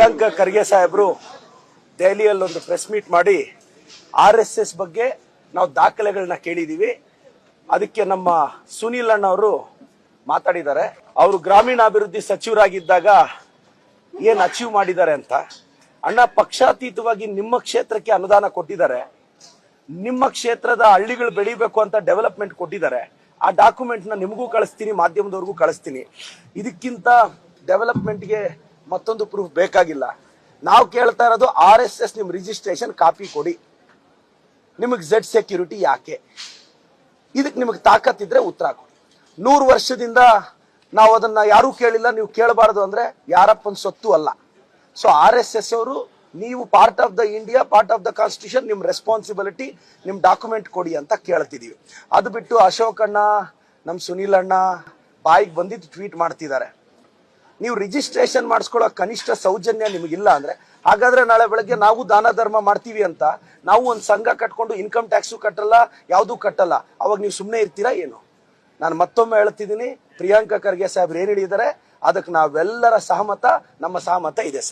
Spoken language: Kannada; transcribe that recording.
ಪ್ರಿಯಾಂಕಾ ಖರ್ಗೆ ಸಾಹೇಬರು ದೆಹಲಿಯಲ್ಲಿ ಒಂದು ಪ್ರೆಸ್ ಮೀಟ್ ಮಾಡಿ RSS ಬಗ್ಗೆ ನಾವು ದಾಖಲೆಗಳನ್ನ ಕೇಳಿದೀವಿ. ಅದಕ್ಕೆ ನಮ್ಮ ಸುನೀಲ್ ಅಣ್ಣ ಅವರು ಮಾತಾಡಿದ್ದಾರೆ. ಅವರು ಗ್ರಾಮೀಣಾಭಿವೃದ್ಧಿ ಸಚಿವರಾಗಿದ್ದಾಗ ಏನ್ ಅಚೀವ್ ಮಾಡಿದ್ದಾರೆ ಅಂತ. ಅಣ್ಣ, ಪಕ್ಷಾತೀತವಾಗಿ ನಿಮ್ಮ ಕ್ಷೇತ್ರಕ್ಕೆ ಅನುದಾನ ಕೊಟ್ಟಿದ್ದಾರೆ, ನಿಮ್ಮ ಕ್ಷೇತ್ರದ ಹಳ್ಳಿಗಳು ಬೆಳಿಬೇಕು ಅಂತ ಡೆವಲಪ್ಮೆಂಟ್ ಕೊಟ್ಟಿದ್ದಾರೆ. ಆ ಡಾಕ್ಯುಮೆಂಟ್ ನ ನಿಮಗೂ ಕಳಿಸ್ತೀನಿ, ಮಾಧ್ಯಮದವ್ರಿಗೂ ಕಳಿಸ್ತೀನಿ. ಇದಕ್ಕಿಂತ ಡೆವಲಪ್ಮೆಂಟ್ಗೆ ಮತ್ತೊಂದು ಪ್ರೂಫ್ ಬೇಕಾಗಿಲ್ಲ. ನಾವು ಕೇಳ್ತಾ ಇರೋದು RSS ನಿಮ್ ರಿಜಿಸ್ಟ್ರೇಷನ್ ಕಾಪಿ ಕೊಡಿ. ನಿಮಗೆ Z ಸೆಕ್ಯೂರಿಟಿ ಯಾಕೆ? ಇದಕ್ಕೆ ನಿಮಗೆ ತಾಕತ್ತಿದ್ರೆ ಉತ್ತರ ಕೊಡಿ. 100 ವರ್ಷದಿಂದ ನಾವು ಅದನ್ನ ಯಾರೂ ಕೇಳಿಲ್ಲ, ನೀವು ಕೇಳಬಾರದು ಅಂದ್ರೆ ಯಾರಪ್ಪನ ಸೊತ್ತು ಅಲ್ಲ. ಸೊ RSS ಅವರು, ನೀವು part of the India, part of the constitution, ನಿಮ್ ರೆಸ್ಪಾನ್ಸಿಬಿಲಿಟಿ, ನಿಮ್ ಡಾಕ್ಯುಮೆಂಟ್ ಕೊಡಿ ಅಂತ ಕೇಳ್ತಿದೀವಿ. ಅದು ಬಿಟ್ಟು ಅಶೋಕ್ ಅಣ್ಣ, ನಮ್ ಸುನೀಲ್ ಅಣ್ಣ ಬಾಯಿಗೆ ಬಂದಿದ್ದು ಟ್ವೀಟ್ ಮಾಡ್ತಿದ್ದಾರೆ. ನೀವು ರಿಜಿಸ್ಟ್ರೇಷನ್ ಮಾಡಿಸ್ಕೊಳ್ಳೋ ಕನಿಷ್ಠ ಸೌಜನ್ಯ ನಿಮಗಿಲ್ಲ ಅಂದ್ರೆ, ಹಾಗಾದ್ರೆ ನಾಳೆ ಬೆಳಗ್ಗೆ ನಾವು ದಾನ ಧರ್ಮ ಮಾಡ್ತೀವಿ ಅಂತ ನಾವು ಒಂದು ಸಂಘ ಕಟ್ಕೊಂಡು ಇನ್ಕಮ್ ಟ್ಯಾಕ್ಸು ಕಟ್ಟಲ್ಲ, ಯಾವುದೂ ಕಟ್ಟಲ್ಲ, ಅವಾಗ ನೀವು ಸುಮ್ಮನೆ ಇರ್ತೀರಾ ಏನು? ನಾನು ಮತ್ತೊಮ್ಮೆ ಹೇಳ್ತಿದ್ದೀನಿ, ಪ್ರಿಯಾಂಕಾ ಖರ್ಗೆ ಸಾಹೇಬ್ರು ಏನ್ ಹೇಳಿದ್ದಾರೆ ಅದಕ್ಕೆ ನಾವೆಲ್ಲರ ಸಹಮತ, ನಮ್ಮ ಸಹಮತ ಇದೆ ಸರ್.